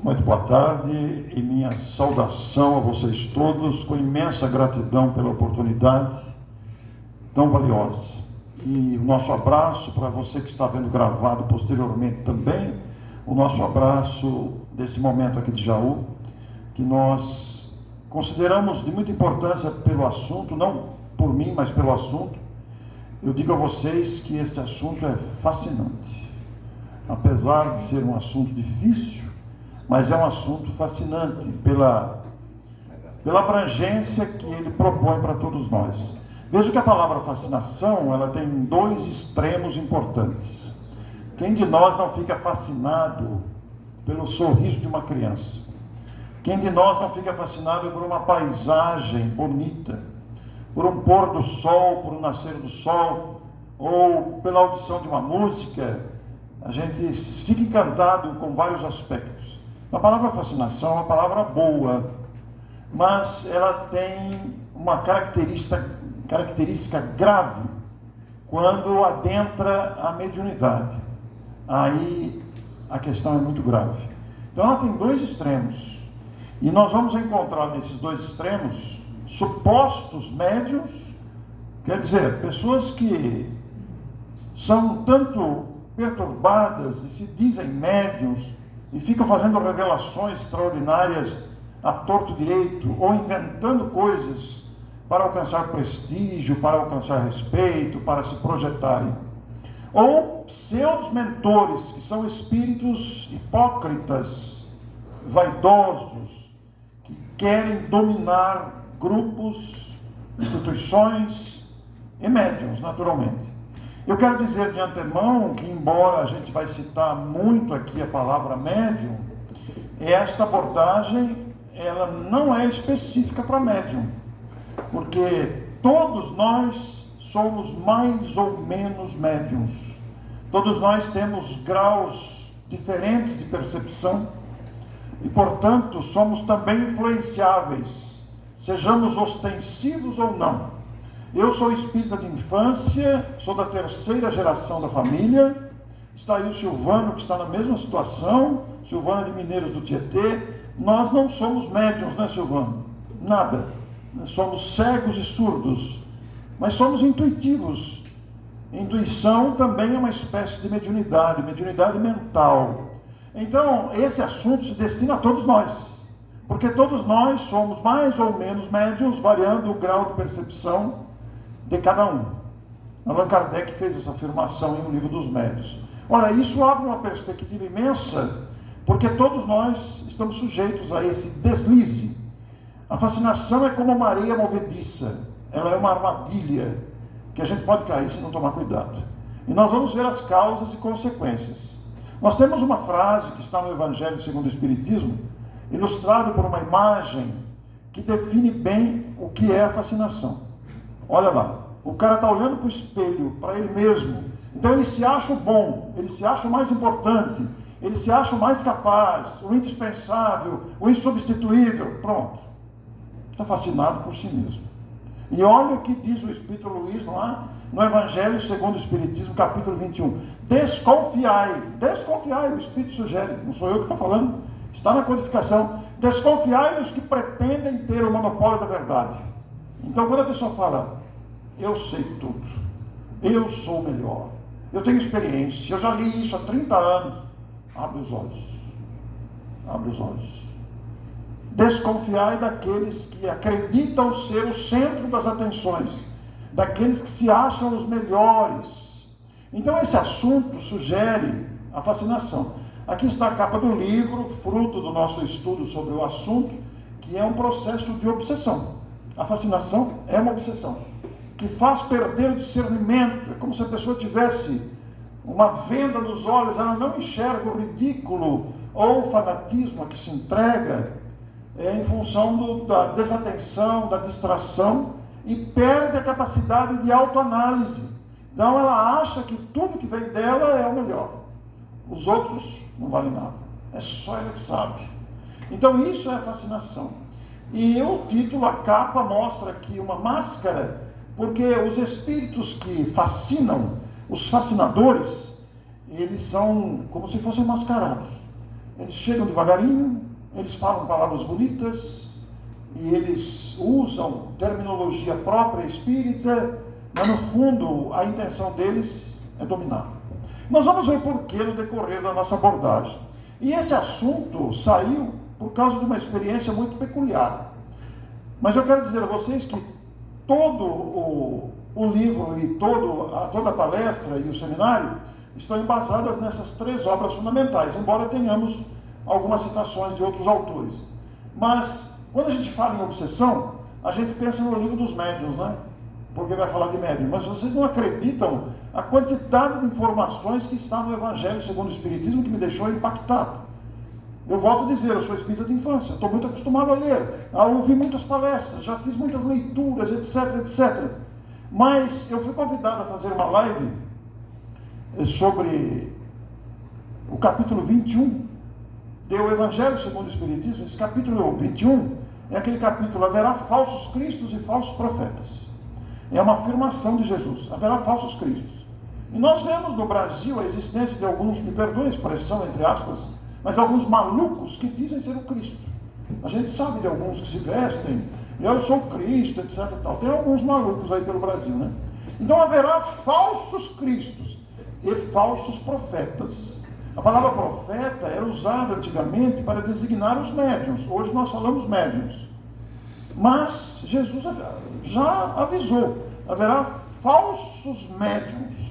Muito boa tarde e minha saudação a vocês todos, com imensa gratidão pela oportunidade tão valiosa. E o nosso abraço para você que está vendo gravado posteriormente também, o nosso abraço desse momento aqui de Jaú, que nós consideramos de muita importância pelo assunto, não por mim, mas pelo assunto. Eu digo a vocês que esse assunto é fascinante, apesar de ser um assunto difícil, mas é um assunto fascinante pela abrangência que ele propõe para todos nós. Veja que a palavra fascinação, ela tem dois extremos importantes. Quem de nós não fica fascinado pelo sorriso de uma criança? Quem de nós não fica fascinado por uma paisagem bonita, por um pôr do sol, por um nascer do sol, ou pela audição de uma música? A gente fica encantado com vários aspectos. A palavra fascinação é uma palavra boa, mas ela tem uma característica grave quando adentra a mediunidade. Aí a questão é muito grave. Então ela tem dois extremos, e nós vamos encontrar nesses dois extremos supostos médiuns, quer dizer, pessoas que são tanto perturbadas e se dizem médiuns e ficam fazendo revelações extraordinárias a torto direito, ou inventando coisas para alcançar prestígio, para alcançar respeito, para se projetarem. Ou pseudos mentores, que são espíritos hipócritas, vaidosos, que querem dominar grupos, instituições e médiuns, naturalmente. Eu quero dizer de antemão que, embora a gente vai citar muito aqui a palavra médium, esta abordagem ela não é específica para médium, porque todos nós somos mais ou menos médiums. Todos nós temos graus diferentes de percepção e, portanto, somos também influenciáveis, sejamos ostensivos ou não. Eu sou espírita de infância, sou da terceira geração da família. Está aí o Silvano, que está na mesma situação, Silvano de Mineiros do Tietê. Nós não somos médiuns, né, Silvano? Nada. Nós somos cegos e surdos, mas somos intuitivos. Intuição também é uma espécie de mediunidade mental. Então, esse assunto se destina a todos nós, porque todos nós somos mais ou menos médiuns, variando o grau de percepção de cada um. Allan Kardec fez essa afirmação em O Livro dos Médiuns. Ora, isso abre uma perspectiva imensa, porque todos nós estamos sujeitos a esse deslize. A fascinação é como uma areia movediça, ela é uma armadilha que a gente pode cair se não tomar cuidado. E nós vamos ver as causas e consequências. Nós temos uma frase que está no Evangelho segundo o Espiritismo, ilustrado por uma imagem que define bem o que é a fascinação. Olha lá, o cara está olhando para o espelho, para ele mesmo. Então ele se acha o bom, ele se acha o mais importante, ele se acha o mais capaz, o indispensável, o insubstituível. Pronto. Está fascinado por si mesmo. E olha o que diz o Espírito Luiz lá no Evangelho segundo o Espiritismo, capítulo 21. Desconfiai, o Espírito sugere, não sou eu que estou falando, está na codificação. Desconfiai dos que pretendem ter o monopólio da verdade. Então, quando a pessoa fala, eu sei tudo, eu sou o melhor, eu tenho experiência, eu já li isso há 30 anos, abre os olhos, abre os olhos. Desconfiai daqueles que acreditam ser o centro das atenções, daqueles que se acham os melhores. Então, esse assunto sugere a fascinação. Aqui está a capa do livro, fruto do nosso estudo sobre o assunto, que é um processo de obsessão. A fascinação é uma obsessão que faz perder o discernimento. É como se a pessoa tivesse uma venda nos olhos, ela não enxerga o ridículo ou o fanatismo a que se entrega em função da desatenção, da distração, e perde a capacidade de autoanálise. Então ela acha que tudo que vem dela é o melhor. Os outros não valem nada. É só ela que sabe. Então isso é fascinação. E o título, a capa, mostra aqui uma máscara, porque os espíritos que fascinam, os fascinadores, eles são como se fossem mascarados. eles chegam devagarinho, eles falam palavras bonitas, e eles usam terminologia própria espírita, mas no fundo a intenção deles é dominar. Nós vamos ver porquê no decorrer da nossa abordagem. E esse assunto saiu por causa de uma experiência muito peculiar. Mas eu quero dizer a vocês que todo o livro e toda a palestra e o seminário estão embasadas nessas 3 obras fundamentais, embora tenhamos algumas citações de outros autores. Mas, quando a gente fala em obsessão, a gente pensa no livro dos médiuns, né? Porque vai falar de médium. Mas vocês não acreditam a quantidade de informações que está no Evangelho segundo o Espiritismo que me deixou impactado. Eu volto a dizer, eu sou espírita de infância, estou muito acostumado a ler, a ouvir muitas palestras, já fiz muitas leituras, etc, etc. Mas eu fui convidado a fazer uma live sobre o capítulo 21 do Evangelho segundo o Espiritismo. Esse capítulo 21 é aquele capítulo: haverá falsos cristos e falsos profetas. É uma afirmação de Jesus: haverá falsos cristos. E nós vemos no Brasil a existência de alguns, me perdoem a expressão entre aspas, mas alguns malucos que dizem ser o Cristo. A gente sabe de alguns que se vestem, eu sou o Cristo, etc. E tal. Tem alguns malucos aí pelo Brasil, né? Então haverá falsos cristos e falsos profetas. A palavra profeta era usada antigamente para designar os médiuns. Hoje nós falamos médiuns. Mas Jesus já avisou: haverá falsos médiuns.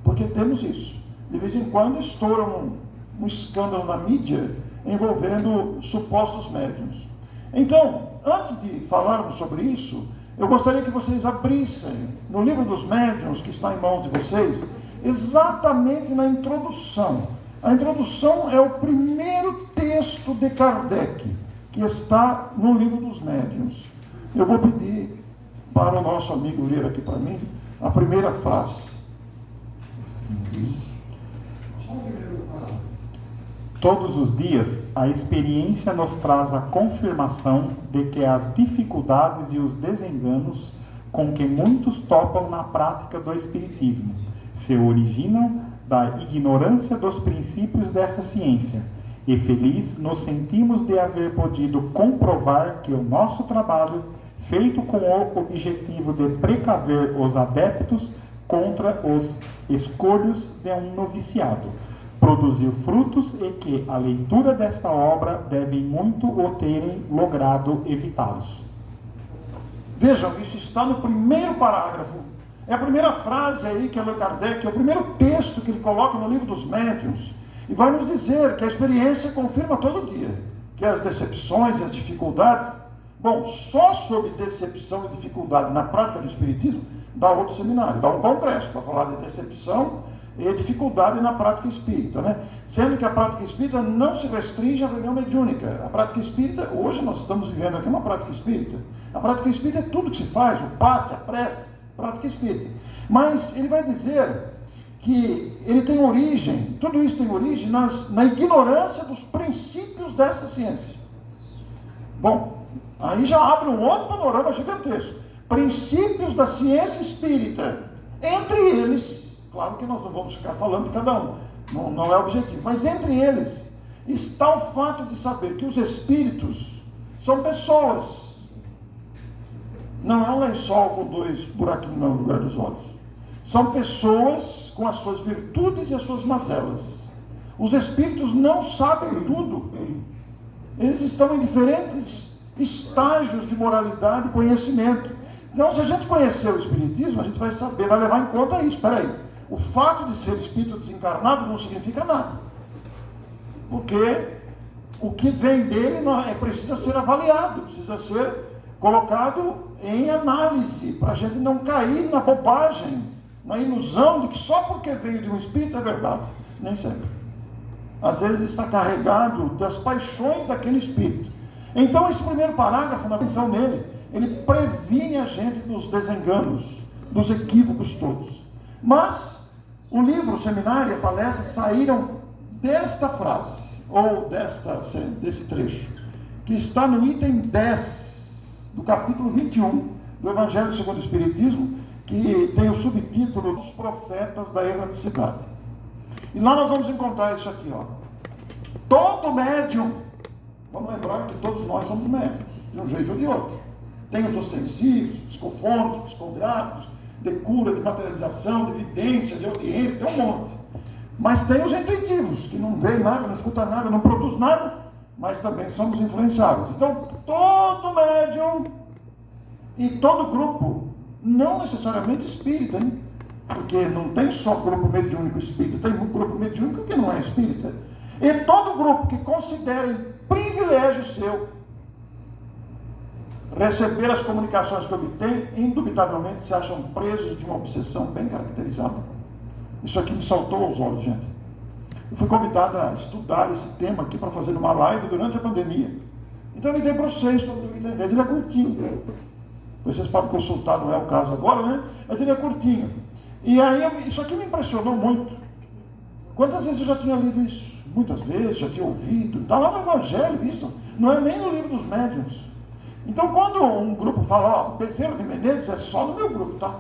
Porque temos isso. De vez em quando estoura um escândalo na mídia envolvendo supostos médiuns. Então, antes de falarmos sobre isso, eu gostaria que vocês abrissem no livro dos médiuns, que está em mãos de vocês, exatamente na introdução. A introdução é o primeiro texto de Kardec, que está no livro dos médiuns. Eu vou pedir para o nosso amigo ler aqui para mim a primeira frase. Todos os dias, a experiência nos traz a confirmação de que as dificuldades e os desenganos com que muitos topam na prática do Espiritismo se originam da ignorância dos princípios dessa ciência, e feliz nos sentimos de haver podido comprovar que o nosso trabalho, feito com o objetivo de precaver os adeptos contra os escolhos de um noviciado, produziu frutos e que a leitura desta obra deve muito o terem logrado evitá-los. Vejam, isso está no primeiro parágrafo. É a primeira frase aí que Allan Kardec, é o primeiro texto que ele coloca no livro dos médiuns, e vai nos dizer que a experiência confirma todo dia que as decepções e as dificuldades, bom, só sobre decepção e dificuldade na prática do Espiritismo dá outro seminário, dá um congresso para falar de decepção e dificuldade na prática espírita, né? Sendo que a prática espírita não se restringe à reunião mediúnica. A prática espírita, hoje nós estamos vivendo aqui uma prática espírita. A prática espírita é tudo que se faz, o passe, a prece, prática espírita. Mas ele vai dizer que ele tem origem, tudo isso tem origem na ignorância dos princípios dessa ciência. Bom, aí já abre um outro panorama gigantesco. Princípios da ciência espírita. Entre eles, claro que nós não vamos ficar falando de cada um, não é o objetivo, mas entre eles está o fato de saber que os espíritos são pessoas. Não é um lençol com 2 buraquinhos no lugar dos olhos. São pessoas com as suas virtudes e as suas mazelas. Os espíritos não sabem tudo. Eles estão em diferentes estágios de moralidade e conhecimento. Então, se a gente conhecer o Espiritismo, a gente vai saber, vai levar em conta isso. Espera aí, o fato de ser espírito desencarnado não significa nada. Porque o que vem dele precisa ser avaliado, precisa ser colocado em análise, para a gente não cair na bobagem, na ilusão de que só porque veio de um espírito é verdade. Nem sempre. Às vezes está carregado das paixões daquele espírito. Então, esse primeiro parágrafo, na atenção nele, ele previne a gente dos desenganos, dos equívocos todos. Mas o livro, o seminário, a palestra saíram desta frase, ou desse trecho, que está no item 10 do capítulo 21 do Evangelho segundo o Espiritismo, que tem o subtítulo Os Profetas da Erraticidade. E lá nós vamos encontrar isso aqui, ó. Todo médium, vamos lembrar que todos nós somos médiums, de um jeito ou de outro. Tem os ostensivos, psicofônicos, psicográficos, de cura, de materialização, de evidência, de audiência, tem um monte. Mas tem os intuitivos, que não vê nada, não escuta nada, não produz nada, mas também somos influenciáveis. Então, todo médium e todo grupo, não necessariamente espírita, hein? Porque não tem só grupo mediúnico espírita, tem um grupo mediúnico que não é espírita. E todo grupo que considere privilégio seu receber as comunicações que obtém, indubitavelmente se acham presos de uma obsessão bem caracterizada. Isso aqui me saltou aos olhos, gente. Eu fui convidado a estudar esse tema aqui para fazer uma live durante a pandemia. Então eu me debrucei sobre o Vida em 10. Ele é curtinho. Vocês podem consultar, não é o caso agora, né? Mas ele é curtinho. E aí, isso aqui me impressionou muito. Quantas vezes eu já tinha lido isso? Muitas vezes, já tinha ouvido. Está lá no Evangelho isso. Não é nem no livro dos médiuns. Então, quando um grupo fala, ó, Bezerra de Menezes é só no meu grupo, tá?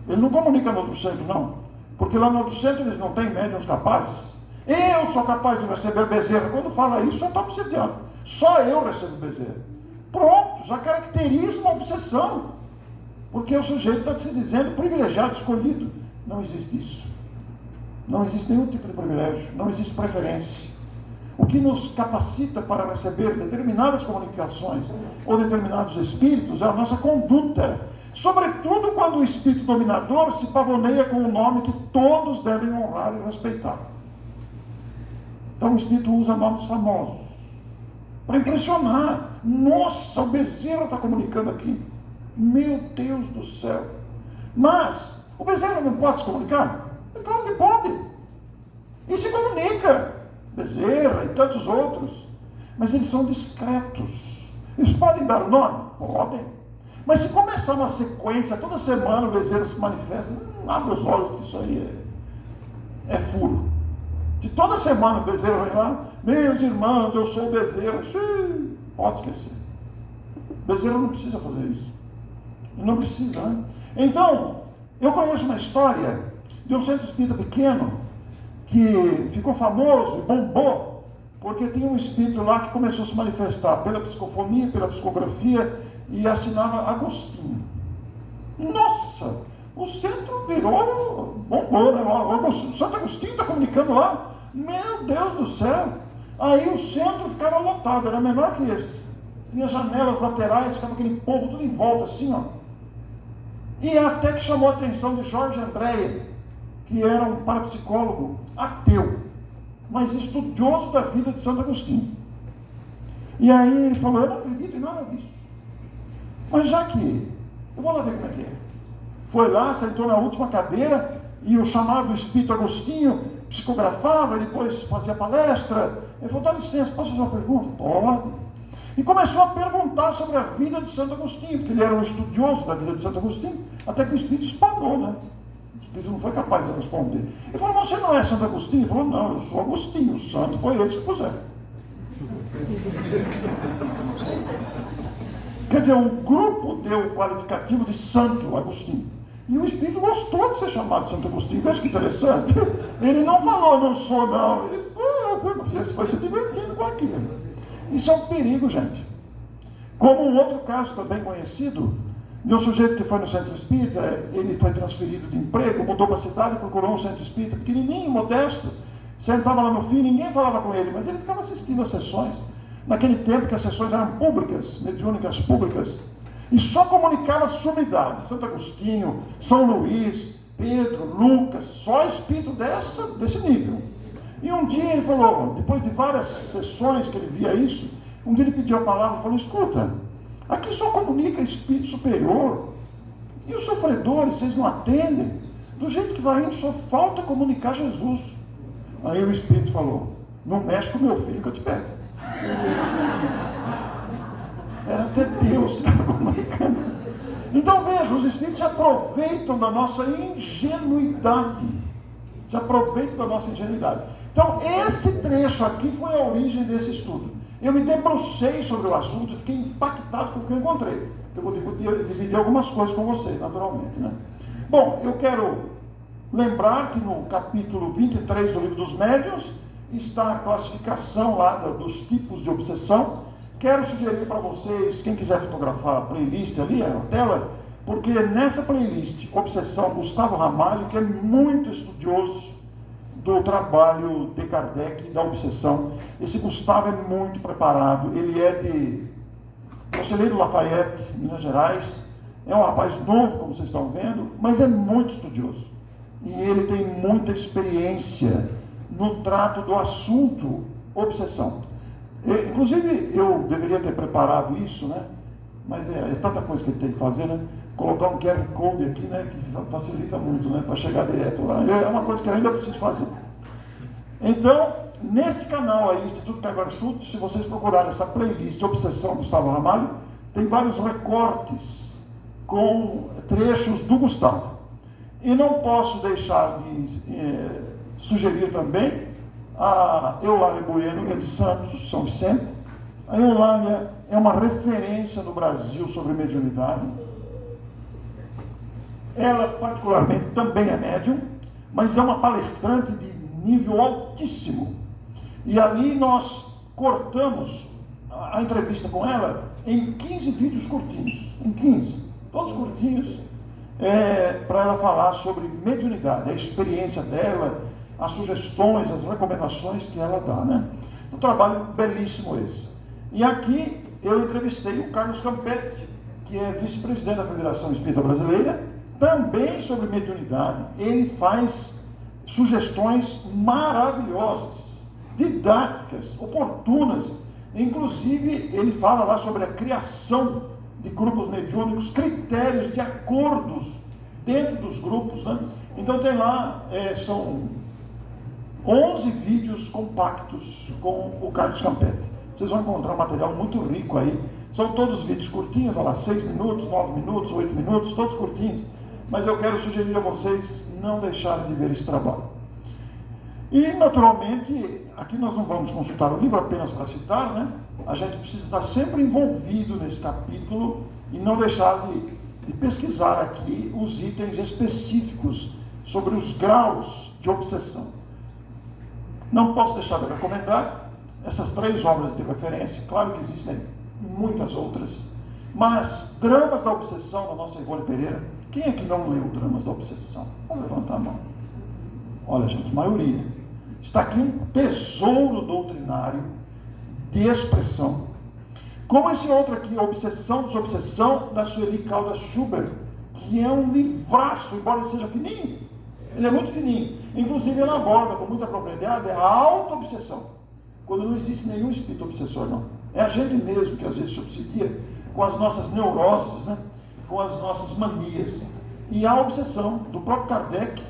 Ele não comunica no outro centro, não. Porque lá no outro centro eles não têm médiuns capazes. Eu sou capaz de receber Bezerra. Quando fala isso, já está obsediado. Só eu recebo Bezerra. Pronto, já caracteriza uma obsessão. Porque o sujeito está se dizendo privilegiado, escolhido. Não existe isso. Não existe nenhum tipo de privilégio. Não existe preferência. O que nos capacita para receber determinadas comunicações ou determinados espíritos é a nossa conduta. Sobretudo quando o espírito dominador se pavoneia com um nome que todos devem honrar e respeitar. Então o espírito usa nomes famosos para impressionar. Nossa, o Bezerra está comunicando aqui. Meu Deus do céu. Mas o Bezerra não pode se comunicar? É claro que pode. E se comunica. Bezerra e tantos outros. Mas eles são discretos. Eles podem dar o nome? Podem. Mas se começar uma sequência, toda semana o Bezerra se manifesta, não abre os olhos que isso aí é furo. De toda semana o Bezerra vem lá, meus irmãos, eu sou o Bezerra. Pode esquecer. Bezerra não precisa fazer isso. Não precisa, né? Então, eu conheço uma história de um centro espírita pequeno que ficou famoso e bombou, porque tinha um espírito lá que começou a se manifestar pela psicofonia, pela psicografia, e assinava Agostinho. Nossa! O centro virou, bombou, né? O Santo Agostinho está comunicando lá. Meu Deus do céu! Aí o centro ficava lotado, era menor que esse. Tinha janelas laterais, ficava aquele povo tudo em volta, assim, ó. E até que chamou a atenção de Jorge Andréa, que era um parapsicólogo ateu, mas estudioso da vida de Santo Agostinho. E aí ele falou, eu não acredito em nada disso. Mas já que, eu vou lá ver como é que é. Foi lá, sentou na última cadeira, e o chamado Espírito Agostinho psicografava, e depois fazia palestra. Ele falou, dá licença, posso fazer uma pergunta? Pode. E começou a perguntar sobre a vida de Santo Agostinho, porque ele era um estudioso da vida de Santo Agostinho, até que o Espírito espalhou, né? O Espírito não foi capaz de responder. Ele falou, você não é Santo Agostinho? Ele falou, não, eu sou Agostinho, o santo foi eles que puseram. Quer dizer, o grupo deu o qualificativo de Santo Agostinho. E o Espírito gostou de ser chamado Santo Agostinho. Veja que interessante. Ele não falou, não sou, não. Ele foi se divertindo com aquilo. Isso é um perigo, gente. Como um outro caso também conhecido, de um sujeito que foi no centro espírita, ele foi transferido de emprego, mudou para a cidade, procurou um centro espírita pequenininho, modesto, sentava lá no fim, ninguém falava com ele, mas ele ficava assistindo às sessões. Naquele tempo que as sessões eram públicas, mediúnicas públicas, e só comunicava a sumidade. Santo Agostinho, São Luís, Pedro, Lucas, só espírito desse nível. E um dia ele falou, depois de várias sessões que ele via isso, um dia ele pediu a palavra e falou, escuta, aqui só comunica espírito superior, e os sofredores, vocês não atendem? Do jeito que vai indo, só falta comunicar Jesus. Aí o espírito falou, não mexe com meu filho que eu te pego. Era até Deus que estava comunicando. Então veja, os espíritos se aproveitam da nossa ingenuidade. Se aproveitam da nossa ingenuidade. Então esse trecho aqui foi a origem desse estudo. Eu me debrucei sobre o assunto e fiquei impactado com o que eu encontrei. Eu vou dividir algumas coisas com vocês, naturalmente, né? Bom, eu quero lembrar que no capítulo 23 do Livro dos Médiuns, está a classificação lá dos tipos de obsessão. Quero sugerir para vocês, quem quiser fotografar a playlist ali, a tela, porque nessa playlist, Obsessão, Gustavo Ramalho, que é muito estudioso do trabalho de Kardec, da obsessão. Esse Gustavo é muito preparado, ele é de Conselheiro Lafayette, Minas Gerais, é um rapaz novo, como vocês estão vendo, mas é muito estudioso. E ele tem muita experiência no trato do assunto obsessão. Inclusive, eu deveria ter preparado isso, né? Mas é tanta coisa que ele tem que fazer, né? Colocar um QR Code aqui, né? Que facilita muito, né? Para chegar direto lá. É uma coisa que eu ainda preciso fazer. Então, nesse canal aí, Instituto Pega Chute, se vocês procurarem essa playlist Obsessão Gustavo Ramalho, tem vários recortes com trechos do Gustavo. E não posso deixar de sugerir também a Eulália Bueno, que é de Santos, São Vicente. A Eulália é uma referência no Brasil sobre mediunidade. Ela, particularmente, também é médium, mas é uma palestrante de nível altíssimo. E ali nós cortamos a entrevista com ela em 15 vídeos curtinhos. Em 15, todos curtinhos, para ela falar sobre mediunidade, a experiência dela, as sugestões, as recomendações que ela dá, né? Um trabalho belíssimo esse. E aqui eu entrevistei o Carlos Campetti, que é vice-presidente da Federação Espírita Brasileira, também sobre mediunidade. Ele faz sugestões maravilhosas, didáticas, oportunas. Inclusive, ele fala lá sobre a criação de grupos mediúnicos, critérios de acordos dentro dos grupos, né? Então tem lá, são 11 vídeos compactos com o Carlos Campetti. Vocês vão encontrar um material muito rico aí. São todos vídeos curtinhos, olha lá, 6 minutos, 9 minutos, 8 minutos, todos curtinhos. Mas eu quero sugerir a vocês não deixarem de ver esse trabalho. E, naturalmente, aqui nós não vamos consultar o livro apenas para citar, né? A gente precisa estar sempre envolvido nesse capítulo e não deixar de pesquisar aqui os itens específicos sobre os graus de obsessão. Não posso deixar de recomendar essas 3 obras de referência. Claro que existem muitas outras, mas Dramas da Obsessão, da nossa Ivone Pereira. Quem é que não leu Dramas da Obsessão? Vamos levantar a mão. Olha, gente, maioria. Está aqui um tesouro doutrinário de expressão. Como esse outro aqui, Obsessão, Desobsessão, da Sueli Caldas Schubert, que é um livraço, embora ele seja fininho. Ele é muito fininho. Inclusive, ele aborda com muita propriedade a auto-obsessão. Quando não existe nenhum espírito obsessor, não. É a gente mesmo que às vezes se obsedia com as nossas neuroses, né? Com as nossas manias. E a obsessão do próprio Kardec,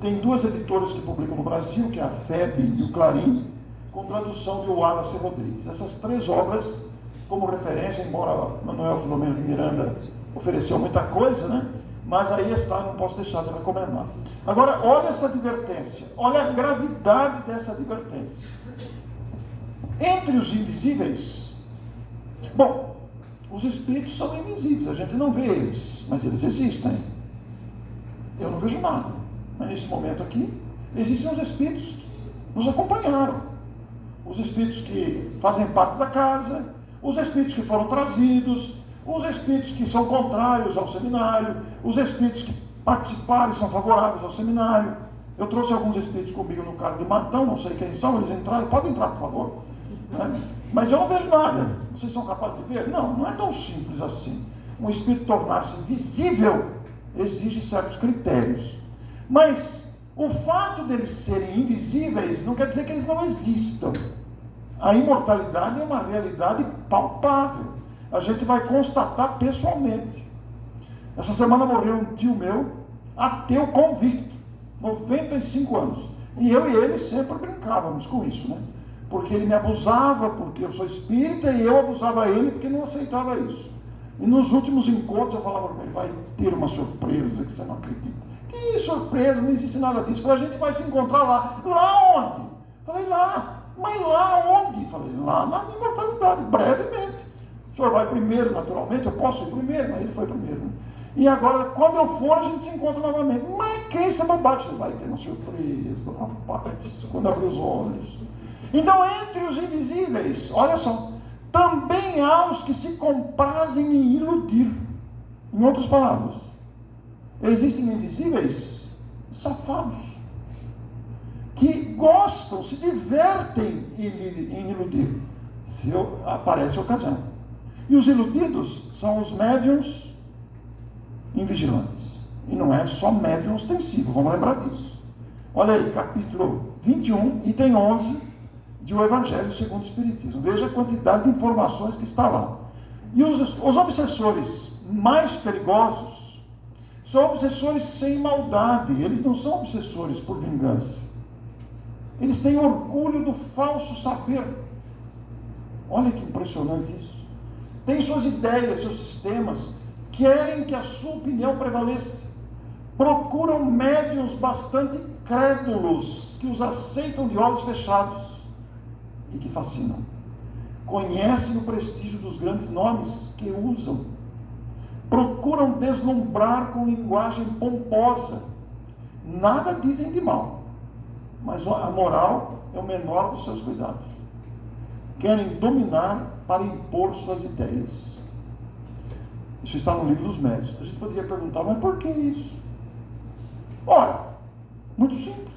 tem 2 editoras que publicam no Brasil, que é a FEB e o Clarim, com tradução de Wallace Rodrigues. Essas 3 obras, como referência, embora Manuel Filomeno de Miranda ofereceu muita coisa, né? Mas aí está, não posso deixar de recomendar. Agora, olha essa advertência, olha a gravidade dessa advertência. Entre os invisíveis, bom, os espíritos são invisíveis, a gente não vê eles, mas eles existem. Eu não vejo nada, mas nesse momento aqui, existem os espíritos que nos acompanharam, os espíritos que fazem parte da casa, os espíritos que foram trazidos, os espíritos que são contrários ao seminário, os espíritos que participaram e são favoráveis ao seminário. Eu trouxe alguns espíritos comigo no carro de Matão, não sei quem são, eles entraram, podem entrar, por favor. Né? Mas eu não vejo nada. Vocês são capazes de ver? Não, não é tão simples assim. Um espírito tornar-se visível exige certos critérios. Mas o fato deles serem invisíveis não quer dizer que eles não existam. A imortalidade é uma realidade palpável. A gente vai constatar pessoalmente. Essa semana morreu um tio meu, ateu convicto, 95 anos. E eu e ele sempre brincávamos com isso, né? Porque ele me abusava, porque eu sou espírita, e eu abusava ele porque não aceitava isso. E nos últimos encontros eu falava para ele, vai ter uma surpresa que você não acredita. Que surpresa, não existe nada disso. Falei, a gente vai se encontrar lá. Lá onde? Falei, lá. Mas lá onde? Falei, lá na imortalidade, brevemente. O senhor vai primeiro, naturalmente, eu posso ir primeiro, mas ele foi primeiro. Né? E agora, quando eu for, a gente se encontra novamente. Mas quem se bobagem? Vai ter uma surpresa, rapaz, quando abrir os olhos. Então, entre os invisíveis, olha só, também há os que se comprazem em iludir. Em outras palavras, existem invisíveis safados, que gostam, se divertem em iludir, se aparece a ocasião. E os iludidos são os médiuns invigilantes. E não é só médium ostensivo, vamos lembrar disso. Olha aí, capítulo 21, item 11, de O Evangelho segundo o Espiritismo. Veja a quantidade de informações que está lá. E os obsessores mais perigosos são obsessores sem maldade. Eles não são obsessores por vingança. Eles têm orgulho do falso saber. Olha que impressionante isso. Tem suas ideias, seus sistemas, querem que a sua opinião prevaleça. Procuram médiuns bastante crédulos, que os aceitam de olhos fechados e que fascinam. Conhecem o prestígio dos grandes nomes que usam. Procuram deslumbrar com linguagem pomposa. Nada dizem de mal, mas a moral é o menor dos seus cuidados. Querem dominar para impor suas ideias. Isso está no livro dos médiuns. A gente poderia perguntar, mas por que isso? Ora, muito simples.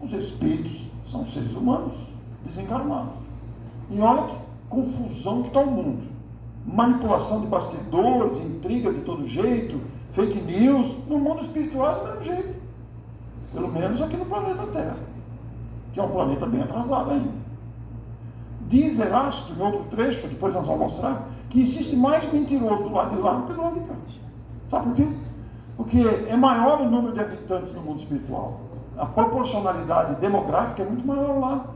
Os espíritos são seres humanos, desencarnados. E olha que confusão que está o mundo. Manipulação de bastidores, intrigas de todo jeito, fake news. No mundo espiritual é do mesmo jeito. Pelo menos aqui no planeta Terra, que é um planeta bem atrasado ainda. Diz Erasto, em outro trecho, depois nós vamos mostrar, que existe mais mentiroso do lado de lá do que do lado de cá. Sabe por quê? Porque é maior o número de habitantes no mundo espiritual. A proporcionalidade demográfica é muito maior lá.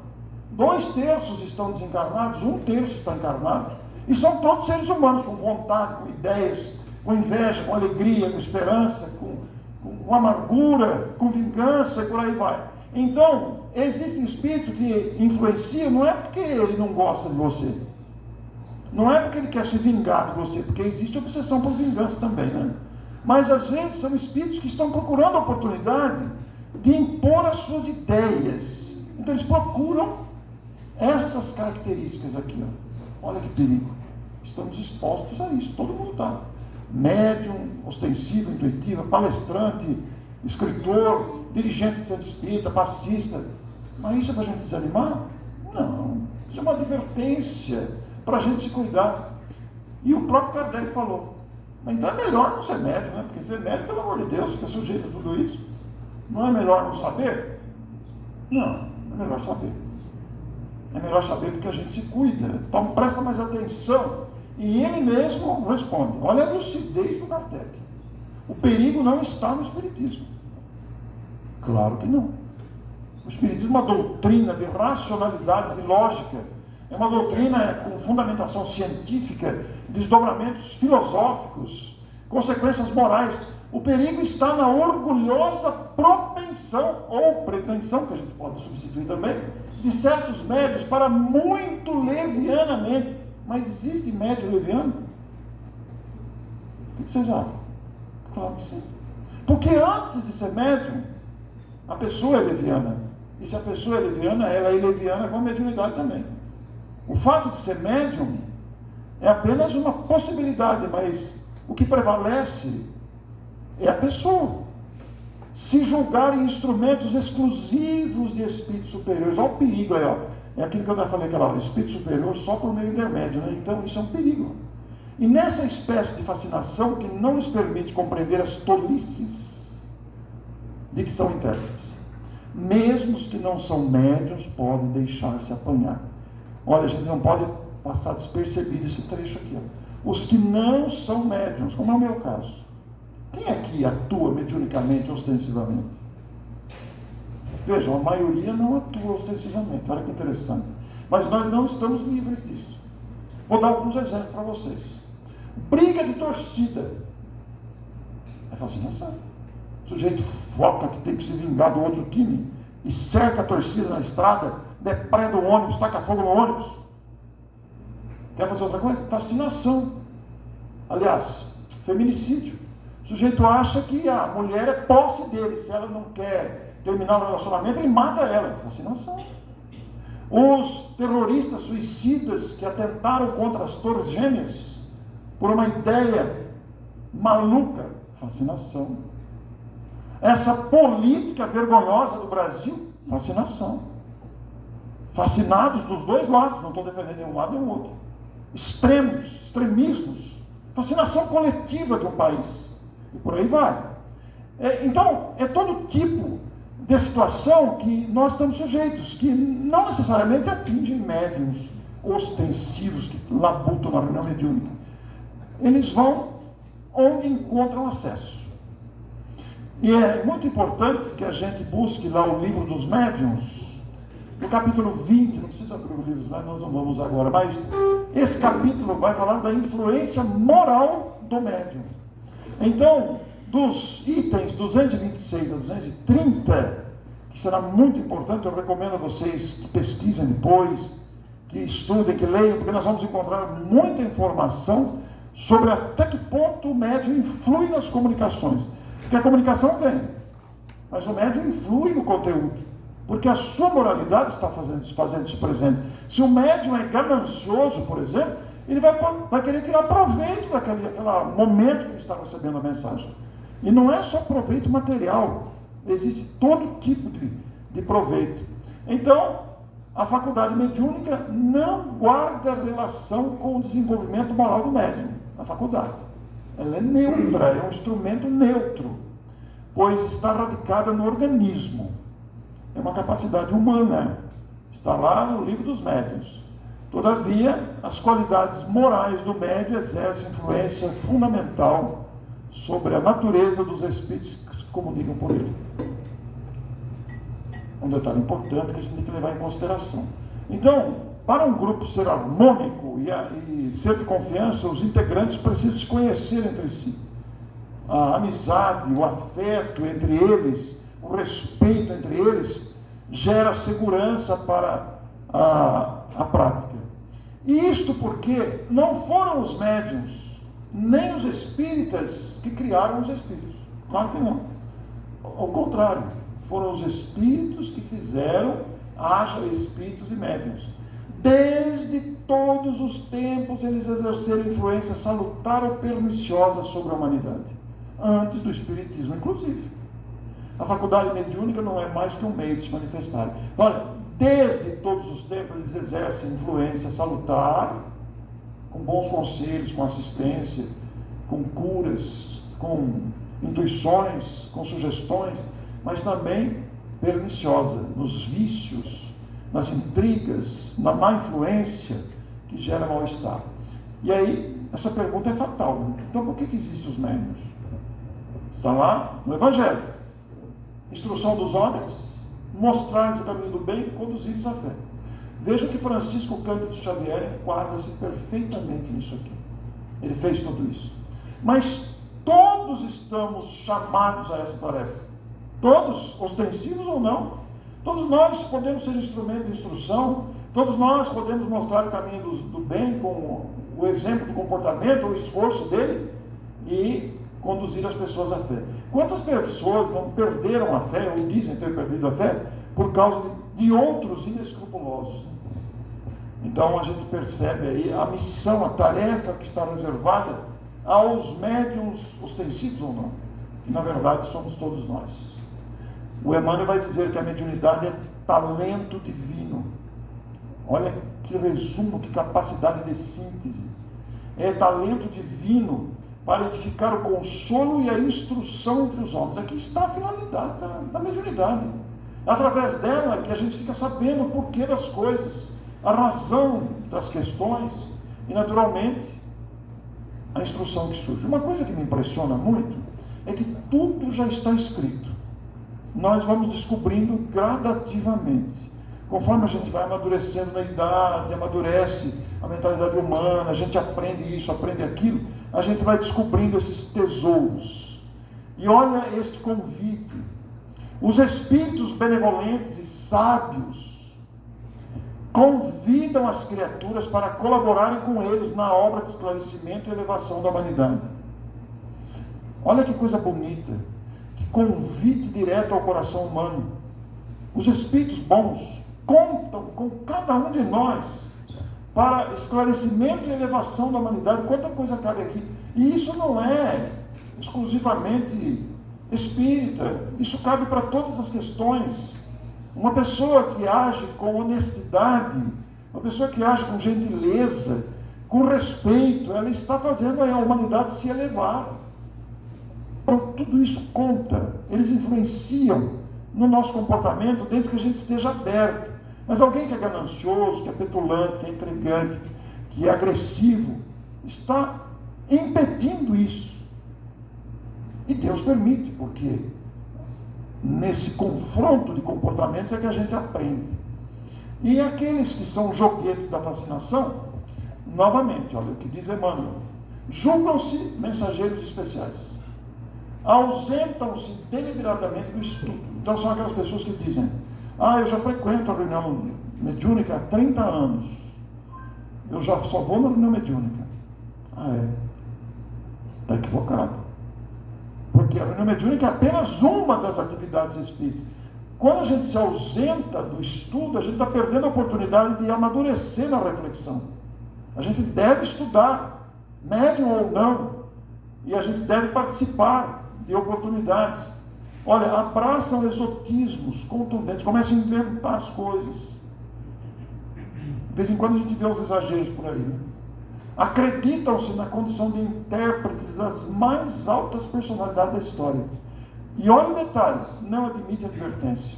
2/3 estão desencarnados, 1/3 está encarnado. E são todos seres humanos, com vontade, com ideias, com inveja, com alegria, com esperança, com amargura, com vingança, e por aí vai. Então, existe um espírito que influencia, não é porque ele não gosta de você. Não é porque ele quer se vingar de você, porque existe obsessão por vingança também, né? Mas às vezes são espíritos que estão procurando a oportunidade de impor as suas ideias. Então eles procuram essas características aqui, ó. Olha que perigo. Estamos expostos a isso, todo mundo está. Médium, ostensivo, intuitiva, palestrante, escritor, dirigente de centro espírita, passista. Mas isso é para a gente desanimar? Não. Isso é uma advertência para a gente se cuidar. E o próprio Kardec falou, mas então é melhor não ser médium, né? Porque ser médium, pelo amor de Deus, fica sujeito a tudo isso. Não é melhor não saber? Não, é melhor saber. É melhor saber porque a gente se cuida. Então presta mais atenção. E ele mesmo responde. Olha a lucidez do Kardec. O perigo não está no Espiritismo. Claro que não. O Espiritismo é uma doutrina de racionalidade, de lógica. É uma doutrina com fundamentação científica, desdobramentos filosóficos, consequências morais. O perigo está na orgulhosa propensão, ou pretensão, que a gente pode substituir também, de certos médios para muito levianamente. Mas existe médio leviano? O que vocês acham? Claro que sim. Porque antes de ser médium, a pessoa é leviana. E se a pessoa é leviana, ela é leviana com a mediunidade também. O fato de ser médium é apenas uma possibilidade, mas o que prevalece é a pessoa. Se julgarem instrumentos exclusivos de espíritos superiores, olha o perigo aí, ó. É aquilo que eu já falei aquela hora, espírito superior só por meio intermédio, né? Então isso é um perigo. E nessa espécie de fascinação que não nos permite compreender as tolices de que são intérpretes, mesmo os que não são médiuns podem deixar-se apanhar. Olha, a gente não pode passar despercebido esse trecho aqui, ó. Os que não são médiuns, como é o meu caso. Quem aqui atua mediunicamente, ostensivamente? Vejam, a maioria não atua ostensivamente, olha que interessante. Mas nós não estamos livres disso. Vou dar alguns exemplos para vocês. Briga de torcida é fascinação. O sujeito foca que tem que se vingar do outro time e cerca a torcida na estrada, depreda o ônibus, taca fogo no ônibus. Quer fazer outra coisa? Fascinação. Aliás, feminicídio. O sujeito acha que a mulher é posse dele. Se ela não quer terminar o relacionamento, ele mata ela. Fascinação. Os terroristas suicidas que atentaram contra as Torres Gêmeas por uma ideia maluca, fascinação. Essa política vergonhosa do Brasil, fascinação. Fascinados dos dois lados, não estou defendendo nenhum lado nem o outro. Extremos, extremismos, fascinação coletiva de um país. E por aí vai. Então, é todo tipo de situação que nós estamos sujeitos, que não necessariamente atingem médiuns ostensivos que labutam na reunião mediúnica. Eles vão onde encontram acesso. E é muito importante que a gente busque lá o livro dos médiuns, no capítulo 20, não precisa abrir os livros, mas nós não vamos agora, mas esse capítulo vai falar da influência moral do médium. Então, dos itens 226 a 230, que será muito importante, eu recomendo a vocês que pesquisem depois, que estudem, que leiam, porque nós vamos encontrar muita informação sobre até que ponto o médium influi nas comunicações. Porque a comunicação vem, mas o médium influi no conteúdo, porque a sua moralidade está fazendo-se presente. Se o médium é ganancioso, por exemplo, ele vai querer tirar proveito daquele momento que ele está recebendo a mensagem. E não é só proveito material, existe todo tipo de proveito. Então, a faculdade mediúnica não guarda relação com o desenvolvimento moral do médium, a faculdade. Ela é neutra, é um instrumento neutro, pois está radicada no organismo. É uma capacidade humana, está lá no livro dos médiuns. Todavia, as qualidades morais do médium exercem influência fundamental sobre a natureza dos espíritos que se comunicam por ele. Um detalhe importante que a gente tem que levar em consideração. Então, para um grupo ser harmônico e ser de confiança, os integrantes precisam se conhecer entre si. A amizade, o afeto entre eles, o respeito entre eles, gera segurança para a prática. E isto porque não foram os médiuns, nem os espíritas que criaram os espíritos. Claro que não. Ao contrário, foram os espíritos que fizeram, haja espíritos e médiuns. Desde todos os tempos eles exerceram influência salutar ou perniciosa sobre a humanidade, antes do espiritismo inclusive. A faculdade mediúnica não é mais que um meio de se manifestar. Olha, desde todos os tempos eles exercem influência salutar, com bons conselhos, com assistência, com curas, com intuições, com sugestões, mas também perniciosa, nos vícios, nas intrigas, na má influência que gera mal-estar. E aí, essa pergunta é fatal. Né? Então, por que existem os médiuns? Está lá no Evangelho. Instrução dos homens, mostrar-lhes o caminho do bem e conduzir-lhes à fé. Veja que Francisco Cândido Xavier enquadra-se perfeitamente nisso aqui. Ele fez tudo isso. Mas todos estamos chamados a essa tarefa. Todos, ostensivos ou não. Todos nós podemos ser instrumento de instrução. Todos nós podemos mostrar o caminho do bem com o exemplo do comportamento, o esforço dele e conduzir as pessoas à fé. Quantas pessoas não perderam a fé, ou dizem ter perdido a fé, por causa de outros inescrupulosos? Então a gente percebe aí a missão, a tarefa que está reservada aos médiuns ostensivos ou não, que na verdade somos todos nós. O Emmanuel vai dizer que a mediunidade é talento divino. Olha que resumo, que capacidade de síntese. É talento divino para edificar o consolo e a instrução entre os homens. Aqui está a finalidade da mediunidade. Através dela que a gente fica sabendo o porquê das coisas, a razão das questões e, naturalmente, a instrução que surge. Uma coisa que me impressiona muito é que tudo já está escrito. Nós vamos descobrindo gradativamente. Conforme a gente vai amadurecendo na idade, amadurece a mentalidade humana, a gente aprende isso, aprende aquilo, a gente vai descobrindo esses tesouros. E olha este convite. Os espíritos benevolentes e sábios convidam as criaturas para colaborarem com eles na obra de esclarecimento e elevação da humanidade. Olha que coisa bonita, que convite direto ao coração humano. Os espíritos bons, contam com cada um de nós para esclarecimento e elevação da humanidade. Quanta coisa cabe aqui. E isso não é exclusivamente espírita, isso cabe para todas as questões. Uma pessoa que age com honestidade, uma pessoa que age com gentileza, com respeito, ela está fazendo a humanidade se elevar. Então, tudo isso conta, eles influenciam no nosso comportamento desde que a gente esteja aberto. Mas alguém que é ganancioso, que é petulante, que é intrigante, que é agressivo, está impedindo isso. E Deus permite, porque nesse confronto de comportamentos é que a gente aprende. E aqueles que são joguetes da fascinação, novamente, olha o que diz Emmanuel, julgam-se mensageiros especiais, ausentam-se deliberadamente do estudo. Então são aquelas pessoas que dizem, eu já frequento a reunião mediúnica há 30 anos, eu já só vou na reunião mediúnica. Está equivocado. Porque a reunião mediúnica é apenas uma das atividades espíritas. Quando a gente se ausenta do estudo, a gente está perdendo a oportunidade de amadurecer na reflexão. A gente deve estudar, médium ou não, e a gente deve participar de oportunidades. Olha, abraçam exotismos contundentes, começam a inventar as coisas. De vez em quando a gente vê os exageros por aí, né? Acreditam-se na condição de intérpretes das mais altas personalidades da história. E olha o detalhe, não admite advertência.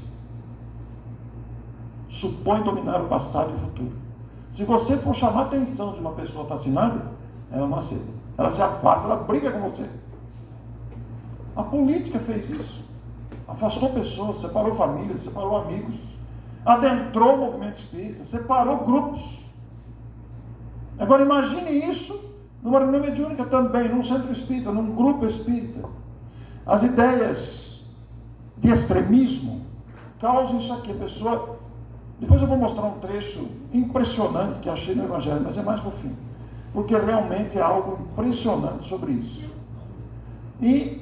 Supõe dominar o passado e o futuro. Se você for chamar a atenção de uma pessoa fascinada, ela não aceita. Ela se afasta, ela briga com você. A política fez isso. Afastou pessoas, separou famílias, separou amigos. Adentrou o movimento espírita, separou grupos. Agora imagine isso numa reunião mediúnica também, num centro espírita, num grupo espírita. As ideias de extremismo causam isso aqui. A pessoa... Depois eu vou mostrar um trecho impressionante que achei no Evangelho, mas é mais para o fim. Porque realmente é algo impressionante sobre isso. E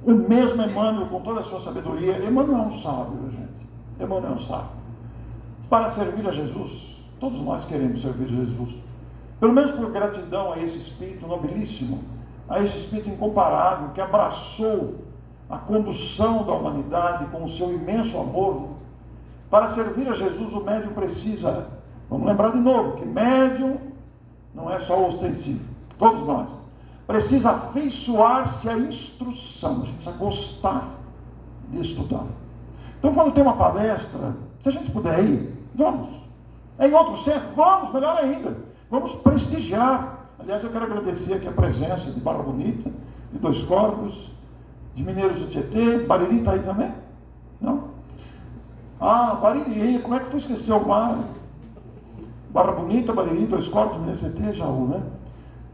o mesmo Emmanuel, com toda a sua sabedoria, Emmanuel é um sábio, gente. Emmanuel é um sábio. Para servir a Jesus, todos nós queremos servir a Jesus. Pelo menos por gratidão a esse Espírito nobilíssimo, a esse Espírito incomparável, que abraçou a condução da humanidade com o seu imenso amor. Para servir a Jesus, o médium precisa, vamos lembrar de novo, que médium não é só ostensivo, todos nós, precisa afeiçoar-se à instrução, a gente precisa gostar de estudar. Então, quando tem uma palestra, se a gente puder ir, vamos. É em outro centro? Vamos, melhor ainda. Vamos prestigiar. Aliás, eu quero agradecer aqui a presença de Barra Bonita, de Dois Corpos, de Mineiros do Tietê. Bariri está aí também? Não? Bariri, como é que foi esquecer o mar? Barra Bonita, Bariri, Dois Corpos, Mineiros do Tietê, Jaú, né?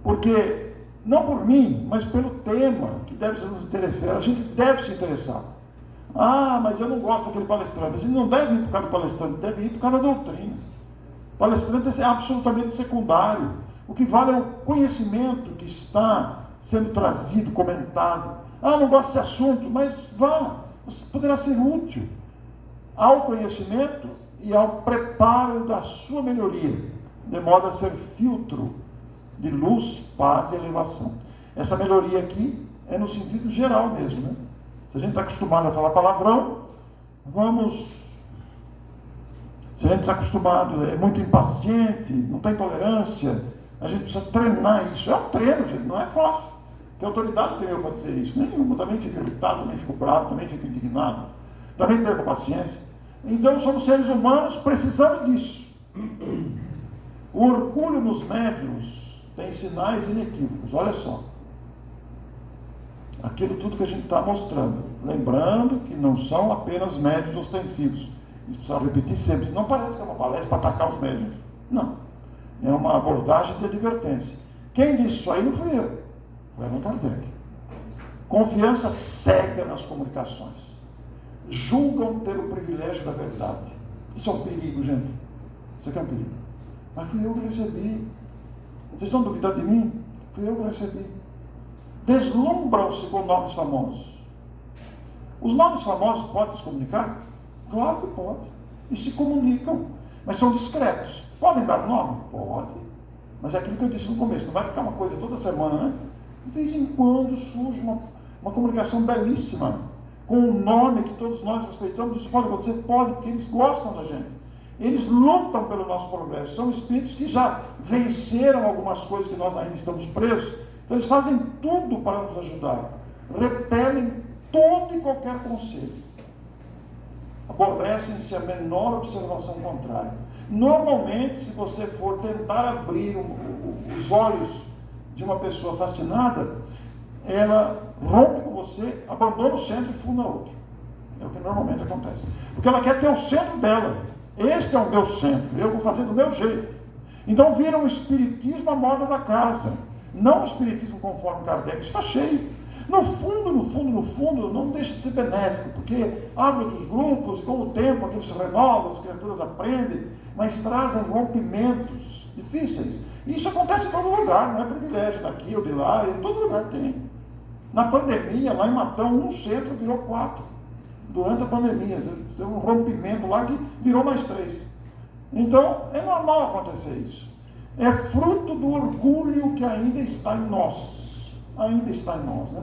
Porque, não por mim, mas pelo tema que deve nos interessar, a gente deve se interessar. Mas eu não gosto daquele palestrante. A gente não deve ir por causa do palestrante, deve ir por causa da doutrina. Palestrante é absolutamente secundário. O que vale é o conhecimento que está sendo trazido, comentado. Não gosto desse assunto, mas vá, você poderá ser útil ao conhecimento e ao preparo da sua melhoria, de modo a ser filtro de luz, paz e elevação. Essa melhoria aqui é no sentido geral mesmo, né? Se a gente está acostumado a falar palavrão, se a gente está acostumado, é muito impaciente, não tem tolerância, a gente precisa treinar isso. É um treino, gente, não é fácil. Que autoridade tem eu para dizer isso? Nenhuma. Também fico irritado, também fico bravo, também fico indignado, também perco paciência. Então somos seres humanos precisando disso. O orgulho nos médiuns tem sinais inequívocos. Olha só. Aquilo tudo que a gente está mostrando. Lembrando que não são apenas médiuns ostensivos. Isso precisa repetir sempre. Não parece que é uma palestra para atacar os médiuns. Não. É uma abordagem de advertência. Quem disse isso aí não fui eu. Foi Allan Kardec. Confiança cega nas comunicações. Julgam ter o privilégio da verdade. Isso é um perigo, gente. Isso aqui é um perigo. Mas fui eu que recebi. Vocês estão duvidando de mim? Fui eu que recebi. Deslumbram-se com nomes famosos. Os nomes famosos podem se comunicar? Claro que pode. e se comunicam, mas são discretos. Podem dar nome? Pode. Mas é aquilo que eu disse no começo, não vai ficar uma coisa toda semana, né? De vez em quando surge uma comunicação belíssima, com um nome que todos nós respeitamos. Isso pode acontecer? Pode, porque eles gostam da gente. Eles lutam pelo nosso progresso. São espíritos que já venceram algumas coisas que nós ainda estamos presos. Então eles fazem tudo para nos ajudar. Repelem todo e qualquer conselho. Aborrecem-se a menor observação contrária. Normalmente, se você for tentar abrir os olhos de uma pessoa fascinada, ela rompe com você, abandona o centro e funda outro. É o que normalmente acontece. Porque ela quer ter o centro dela. Este é o meu centro, eu vou fazer do meu jeito. Então vira um espiritismo à moda da casa. Não o espiritismo conforme Kardec, está cheio. No fundo, não deixa de ser benéfico, porque abre outros grupos e com o tempo aquilo se renova, as criaturas aprendem, mas trazem rompimentos difíceis. E isso acontece em todo lugar, não é privilégio daqui ou de lá, em todo lugar tem. Na pandemia, lá em Matão, um centro virou 4. Durante a pandemia, teve um rompimento lá que virou mais 3. Então, é normal acontecer isso. É fruto do orgulho que ainda está em nós. Ainda está em nós, né?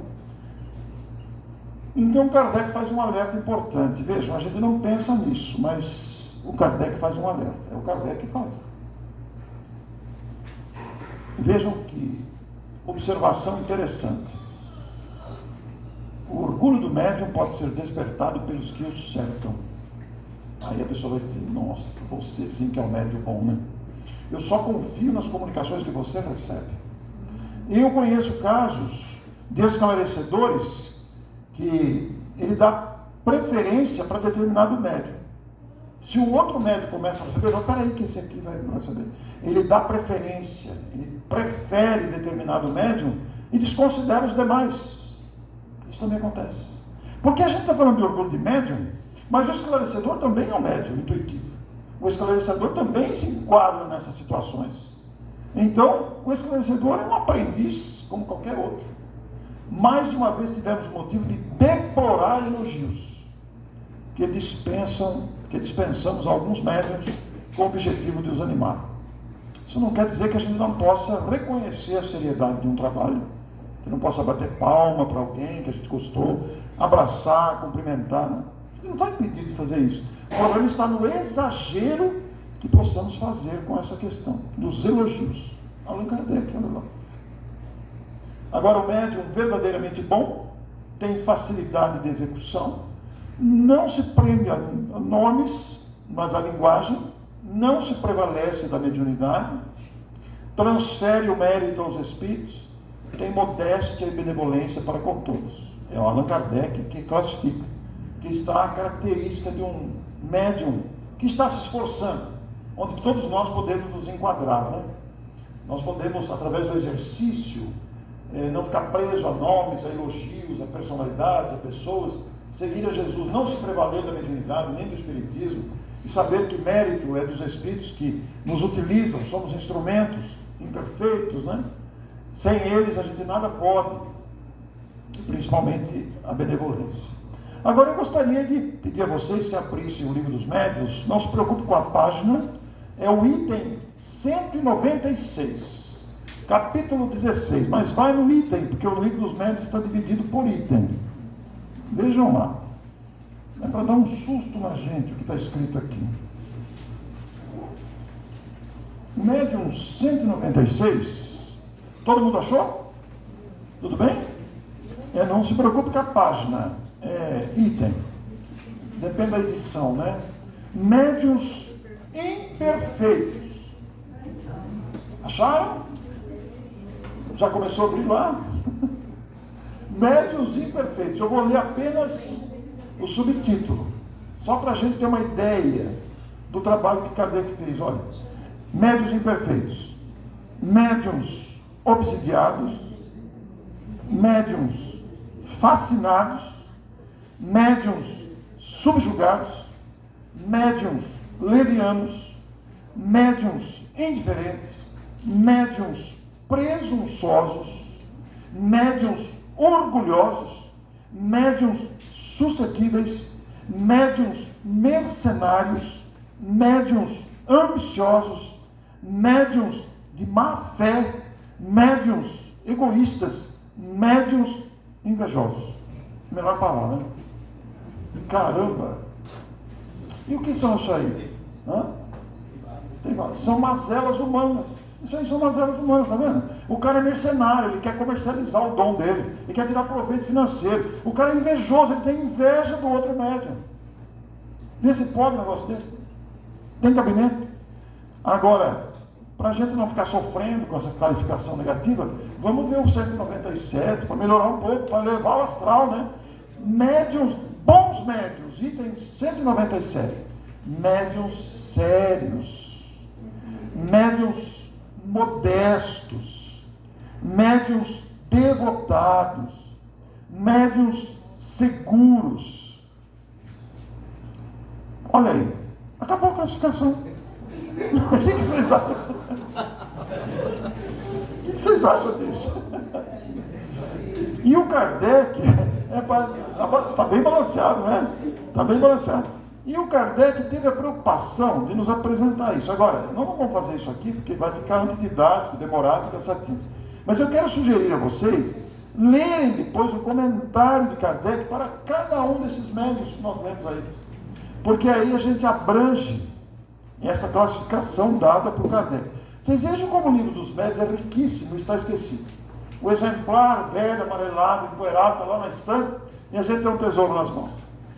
Então, Kardec faz um alerta importante. Vejam, a gente não pensa nisso, mas o Kardec faz um alerta. É o Kardec que faz. Vejam que observação interessante. O orgulho do médium pode ser despertado pelos que o cercam. Aí a pessoa vai dizer, nossa, você sim que é um médium bom, né? Eu só confio nas comunicações que você recebe. Eu conheço casos de esclarecedores que ele dá preferência para determinado médium. Se o outro médium começa a receber, não, peraí que esse aqui vai receber. Ele dá preferência, ele prefere determinado médium e desconsidera os demais. Isso também acontece. Porque a gente está falando de orgulho de médium, mas o esclarecedor também é um médium intuitivo. O esclarecedor também se enquadra nessas situações. Então, o esclarecedor é um aprendiz, como qualquer outro. Mais de uma vez tivemos motivo de deplorar elogios que dispensamos a alguns médiuns com o objetivo de os animar. Isso não quer dizer que a gente não possa reconhecer a seriedade de um trabalho, que não possa bater palma para alguém que a gente gostou, abraçar, cumprimentar. Né? A gente não está impedido de fazer isso. O problema está no exagero que possamos fazer com essa questão dos elogios. Allan Kardec, olha lá. Agora, o médium verdadeiramente bom tem facilidade de execução, não se prende a nomes, mas a linguagem, não se prevalece da mediunidade, transfere o mérito aos espíritos, tem modéstia e benevolência para com todos. É o Allan Kardec que classifica, que está a característica de um médium que está se esforçando, onde todos nós podemos nos enquadrar, né? Nós podemos, através do exercício, não ficar preso a nomes, a elogios, a personalidade, a pessoas, seguir a Jesus, não se prevaler da mediunidade, nem do espiritismo, e saber que mérito é dos espíritos que nos utilizam, somos instrumentos imperfeitos, né? Sem eles a gente nada pode, principalmente a benevolência. Agora eu gostaria de pedir a vocês que abrissem o livro dos médiuns, não se preocupe com a página, é o item 196, capítulo 16, mas vai no item, porque o livro dos médiuns está dividido por item. Vejam lá, é para dar um susto na gente o que está escrito aqui. Médium 196, todo mundo achou? Tudo bem? Não se preocupe com a página, item, depende da edição, né? Médiuns imperfeitos. Acharam? Já começou a abrir lá? Médiuns imperfeitos. Eu vou ler apenas o subtítulo, só para a gente ter uma ideia do trabalho que Kardec fez. Olha, médiuns imperfeitos, médiuns obsidiados, médiuns fascinados, médiuns subjugados, médiuns levianos, médiuns indiferentes, médiuns presunçosos, médiuns orgulhosos, médiuns suscetíveis, médiuns mercenários, médiuns ambiciosos, médiuns de má fé, médiuns egoístas, médiuns invejosos. Melhor palavra, né? Caramba! E o que são isso aí? São mazelas humanas. Isso aí são mazelas humanas, tá vendo? O cara é mercenário, ele quer comercializar o dom dele, ele quer tirar proveito financeiro. O cara é invejoso, ele tem inveja do outro médium. Vê se pode um negócio desse. Tem cabimento? Agora, para a gente não ficar sofrendo com essa qualificação negativa, vamos ver o 197, para melhorar um pouco, para levar o astral, né? Médiuns, bons médiuns, item 197. Médiuns sérios, médiuns modestos, médiuns devotados, médiuns seguros. Olha aí, acabou a classificação. O que vocês acham? O que vocês acham disso? E o Kardec está bem balanceado, né? Está bem balanceado. E o Kardec teve a preocupação de nos apresentar isso. Agora, não vamos fazer isso aqui, porque vai ficar antididático, demorado e cansativo. Mas eu quero sugerir a vocês lerem depois o comentário de Kardec para cada um desses médiuns que nós lemos aí. Porque aí a gente abrange essa classificação dada por Kardec. Vocês vejam como o livro dos médiuns é riquíssimo e está esquecido. O exemplar velho, amarelado, empoeirado, está lá na estante, e a gente tem um tesouro nas mãos.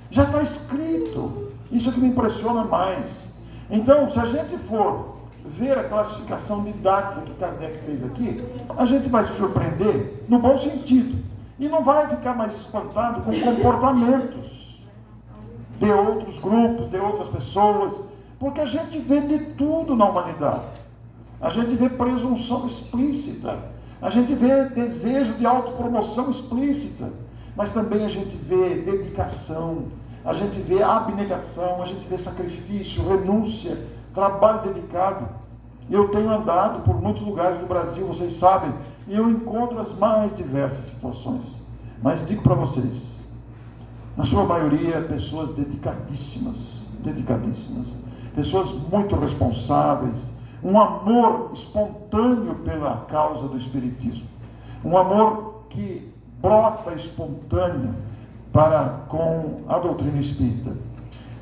Já está escrito. Isso que me impressiona mais. Então, se a gente for ver a classificação didática que Kardec fez aqui, a gente vai se surpreender no bom sentido. E não vai ficar mais espantado com comportamentos de outros grupos, de outras pessoas, porque a gente vê de tudo na humanidade. A gente vê presunção explícita, a gente vê desejo de autopromoção explícita, mas também a gente vê dedicação, a gente vê abnegação, a gente vê sacrifício, renúncia, trabalho dedicado. Eu tenho andado por muitos lugares do Brasil, vocês sabem, e eu encontro as mais diversas situações. Mas digo para vocês, na sua maioria, pessoas dedicadíssimas, pessoas muito responsáveis, um amor espontâneo pela causa do Espiritismo, um amor que brota espontâneo para com a doutrina espírita.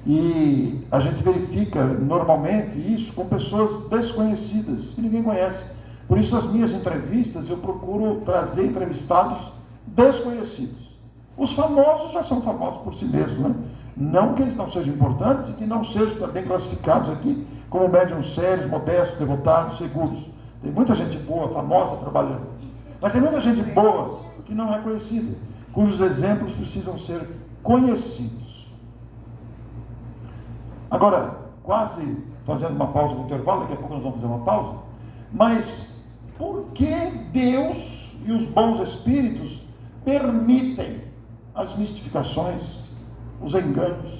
E a gente verifica normalmente isso com pessoas desconhecidas, que ninguém conhece. Por isso as minhas entrevistas eu procuro trazer entrevistados desconhecidos. Os famosos já são famosos por si mesmos, né? Não que eles não sejam importantes e que não sejam também classificados aqui como médiuns sérios, modestos, devotados, seguros. Tem muita gente boa, famosa trabalhando. Mas tem muita gente boa que não é conhecida, cujos exemplos precisam ser conhecidos. Agora, quase fazendo uma pausa no intervalo, daqui a pouco nós vamos fazer uma pausa, mas por que Deus e os bons espíritos permitem as mistificações, os enganos?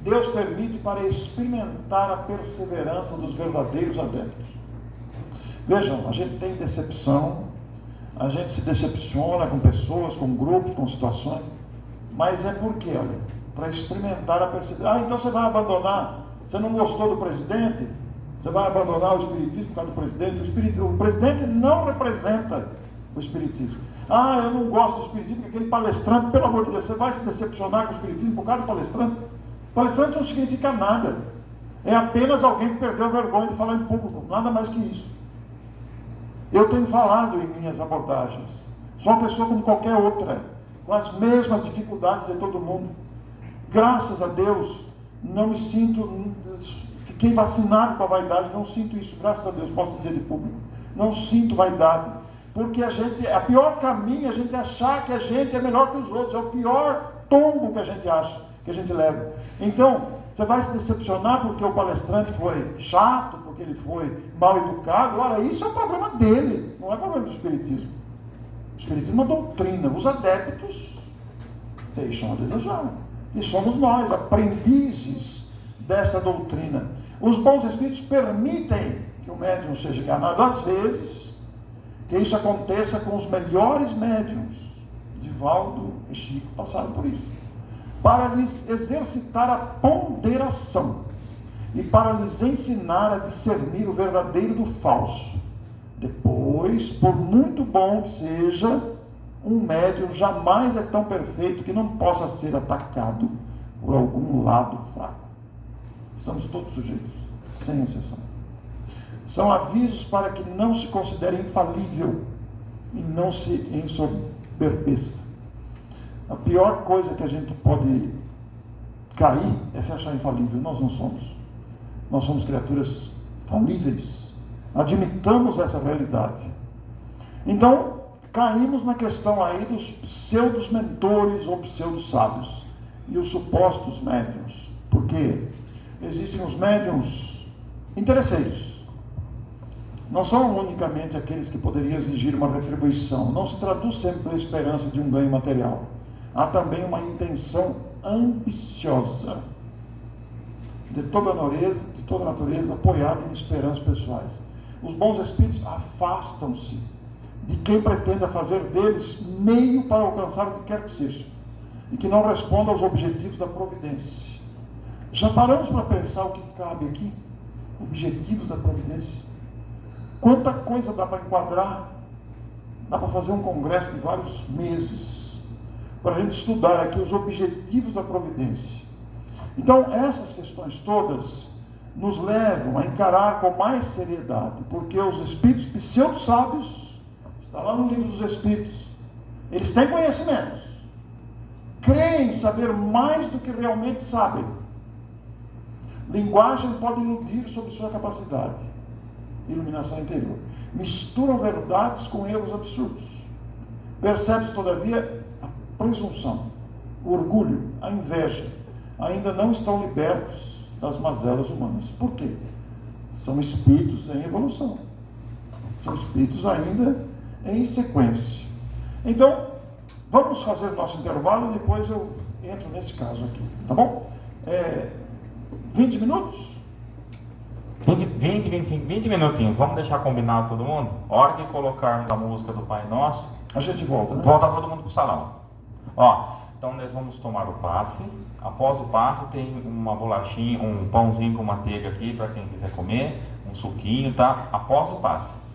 Deus permite para experimentar a perseverança dos verdadeiros adeptos. Vejam, a gente tem decepção, a gente se decepciona com pessoas, com grupos, com situações, mas é por quê? Olha, para experimentar a perseverança. Então você vai abandonar, você não gostou do presidente, você vai abandonar o Espiritismo por causa do presidente. O presidente não representa o Espiritismo. Eu não gosto do Espiritismo, porque aquele palestrante, pelo amor de Deus, você vai se decepcionar com o Espiritismo por causa do palestrante? Palestrante não significa nada, é apenas alguém que perdeu a vergonha de falar em público, nada mais que isso. Eu tenho falado em minhas abordagens, sou uma pessoa como qualquer outra, com as mesmas dificuldades de todo mundo. Graças a Deus, não me sinto, fiquei vacinado com a vaidade, não sinto isso, graças a Deus, posso dizer de público, não sinto vaidade, porque a pior caminho é a gente achar que a gente é melhor que os outros, é o pior tombo que a gente acha, que a gente leva. Então, você vai se decepcionar porque o palestrante foi chato, porque ele foi mal educado. Olha, isso é um problema dele, não é problema do Espiritismo. O Espiritismo é uma doutrina, os adeptos deixam a desejar. E somos nós, aprendizes dessa doutrina. Os bons espíritos permitem que o médium seja enganado, às vezes, que isso aconteça com os melhores médiums. Divaldo e Chico passaram por isso. Para lhes exercitar a ponderação. e para lhes ensinar a discernir o verdadeiro do falso. Depois, por muito bom que seja, um médium jamais é tão perfeito que não possa ser atacado por algum lado fraco. Estamos todos sujeitos, sem exceção. São avisos para que não se considere infalível e não se ensoberbeça. A pior coisa que a gente pode cair é se achar infalível. Nós não somos. Nós somos criaturas falíveis. Admitamos essa realidade. Então, caímos na questão aí dos pseudos mentores ou pseudos sábios e os supostos médiuns. Porque existem os médiuns interesseiros. Não são unicamente aqueles que poderiam exigir uma retribuição. Não se traduz sempre pela esperança de um ganho material. Há também uma intenção ambiciosa de toda natureza apoiada em esperanças pessoais. Os bons espíritos afastam-se de quem pretenda fazer deles meio para alcançar o que quer que seja e que não responda aos objetivos da providência. Já paramos para pensar o que cabe aqui? Objetivos da providência. Quanta coisa dá para enquadrar? Dá para fazer um congresso de vários meses para a gente estudar aqui os objetivos da providência. Então, essas questões todas nos levam a encarar com mais seriedade, porque os espíritos pseudo-sábios, está lá no livro dos espíritos, eles têm conhecimentos, creem saber mais do que realmente sabem. Linguagem pode iludir sobre sua capacidade. Iluminação interior. Misturam verdades com erros absurdos. Percebe-se, todavia, a presunção, o orgulho, a inveja. Ainda não estão libertos das mazelas humanas. Por quê? São espíritos em evolução. São espíritos ainda em sequência. Então, vamos fazer nosso intervalo e depois eu entro nesse caso aqui. Tá bom? 20 minutos? 20 minutinhos. Vamos deixar combinado todo mundo? A hora que colocarmos a música do Pai Nosso, a gente volta, né? Volta todo mundo pro salão. Ó, então nós vamos tomar o passe. Após o passe tem uma bolachinha, um pãozinho com manteiga aqui para quem quiser comer, um suquinho, tá? Após o passe.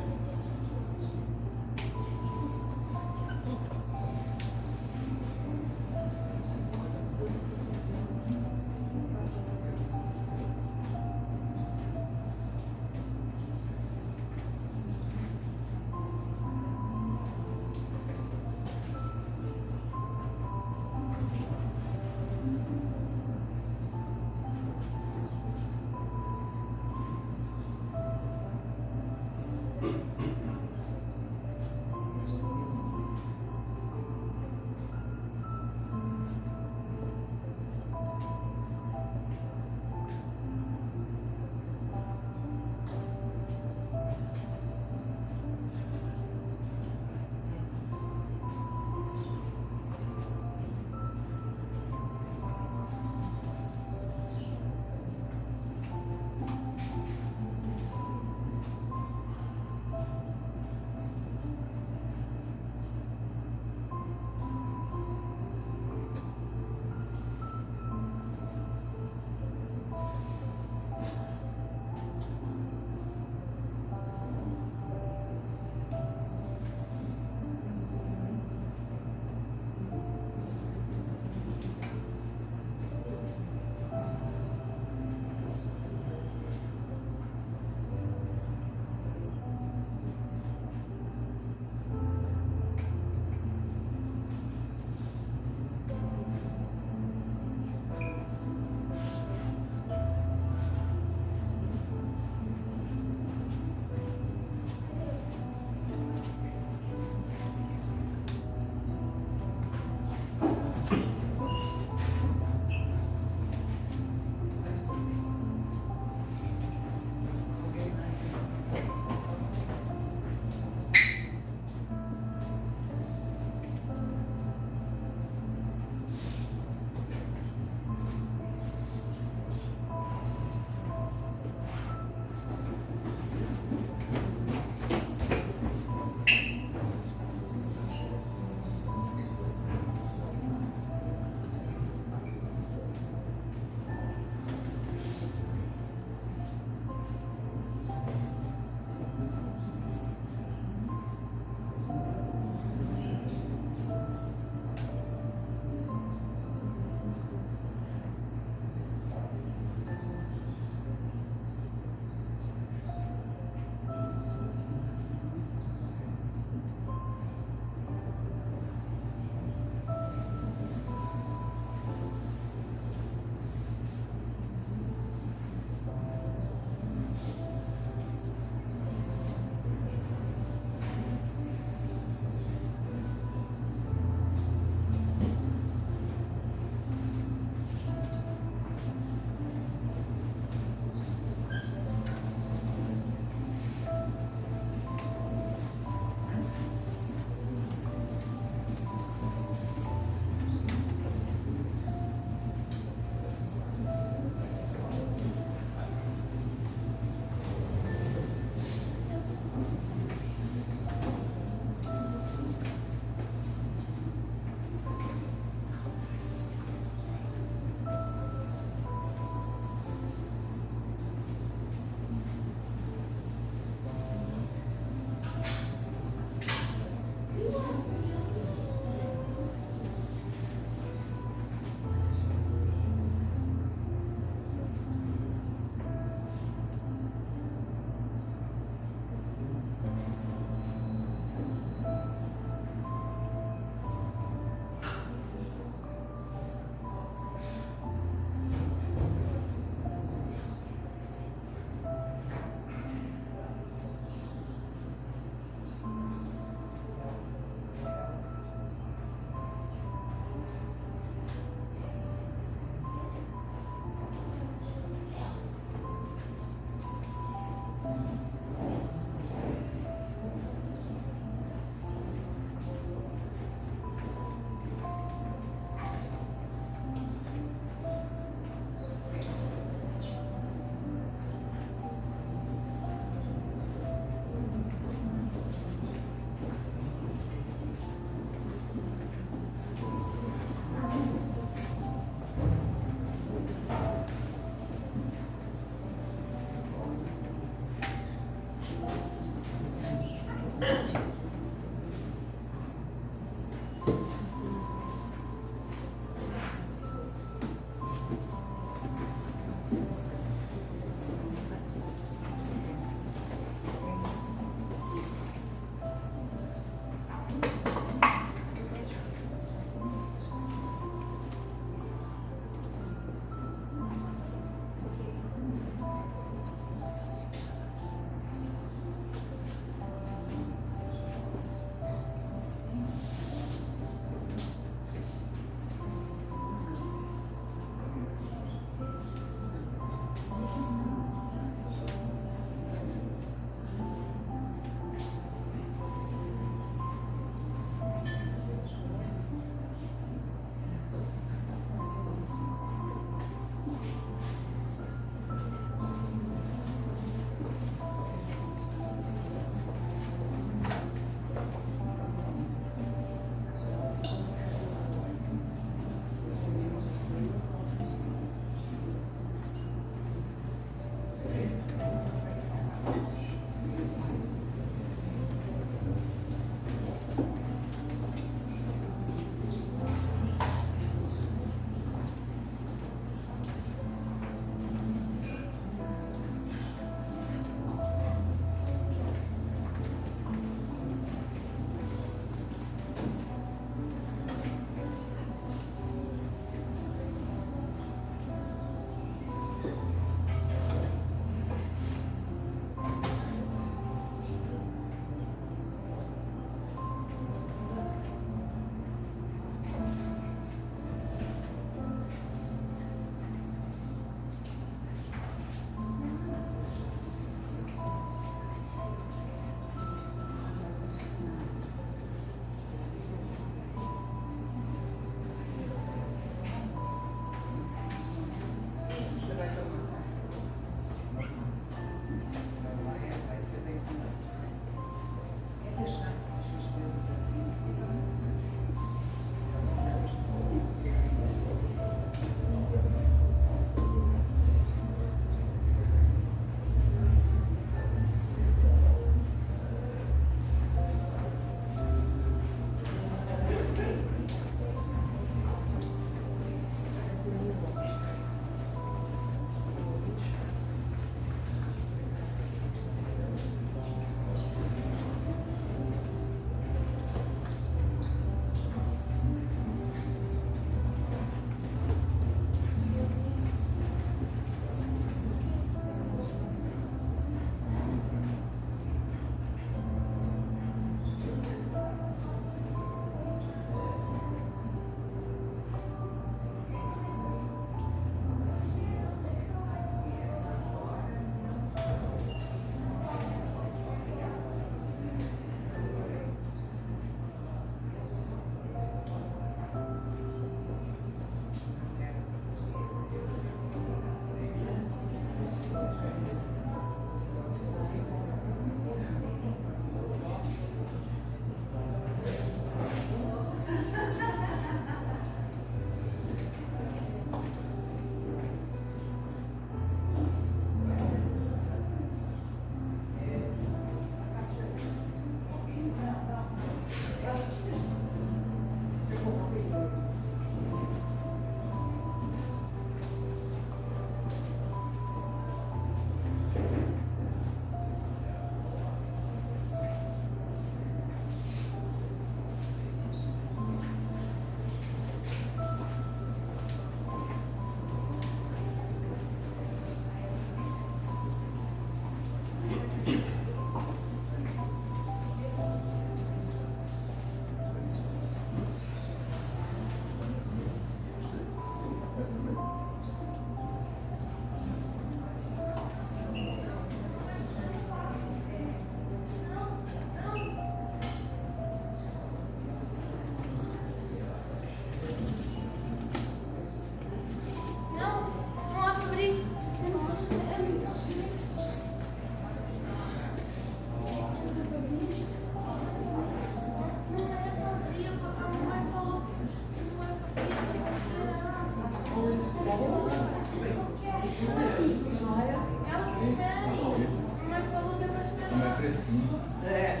Ela que espere. Mas falou depois pra Não é fresquinho. É.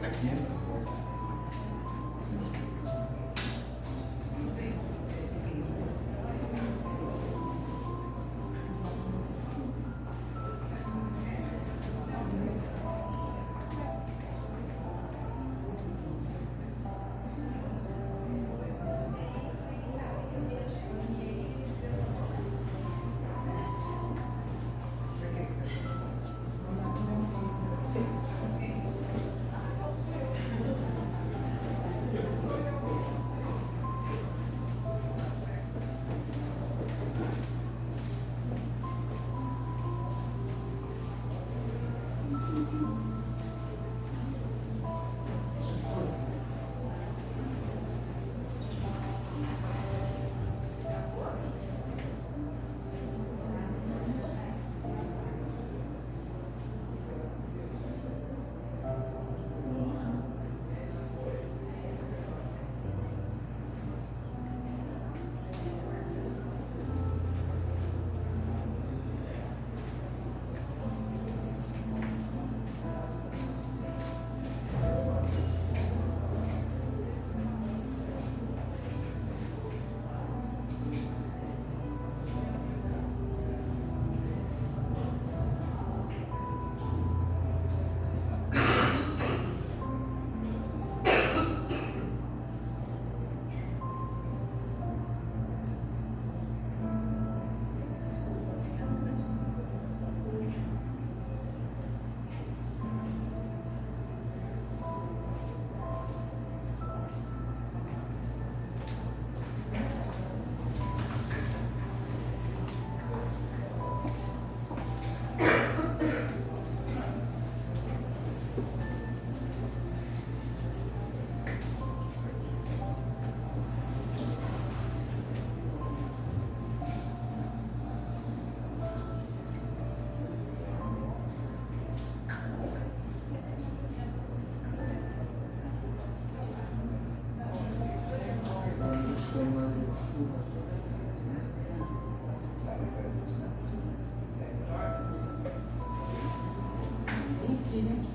Aqui.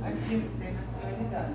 Aqui tem nacionalidade.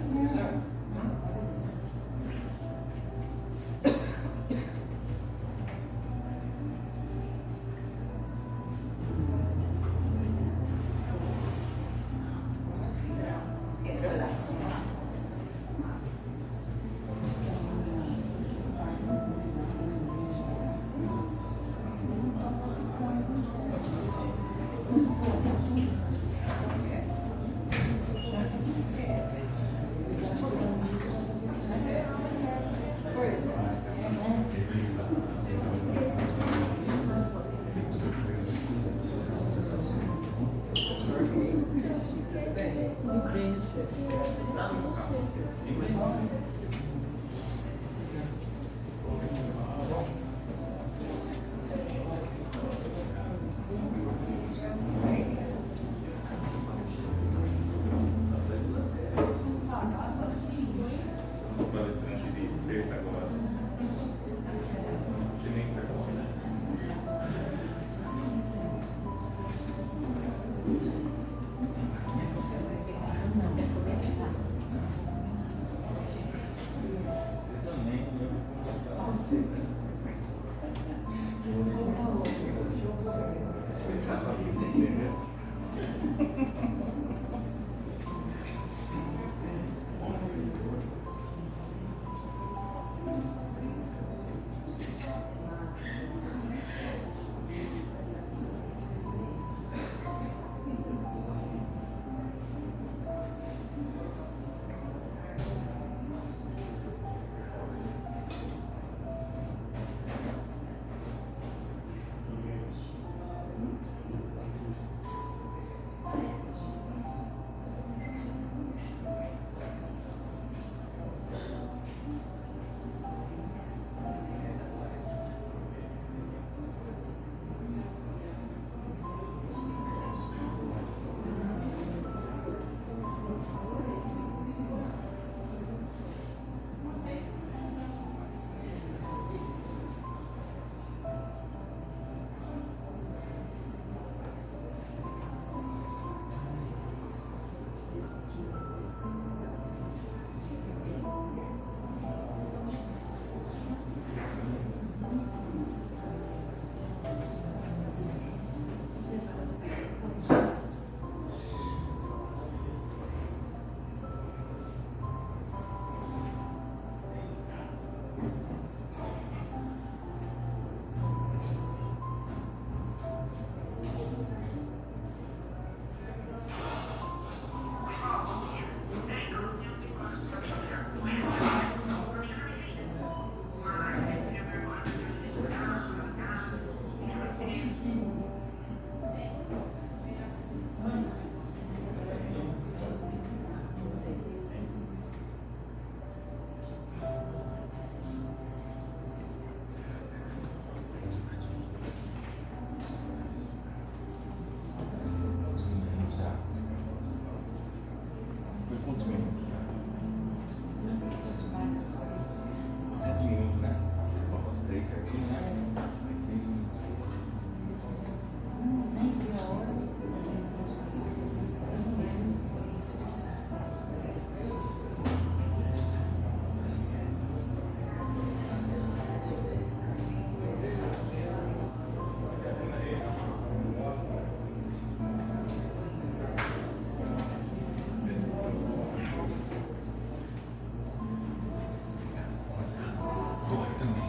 Dói também.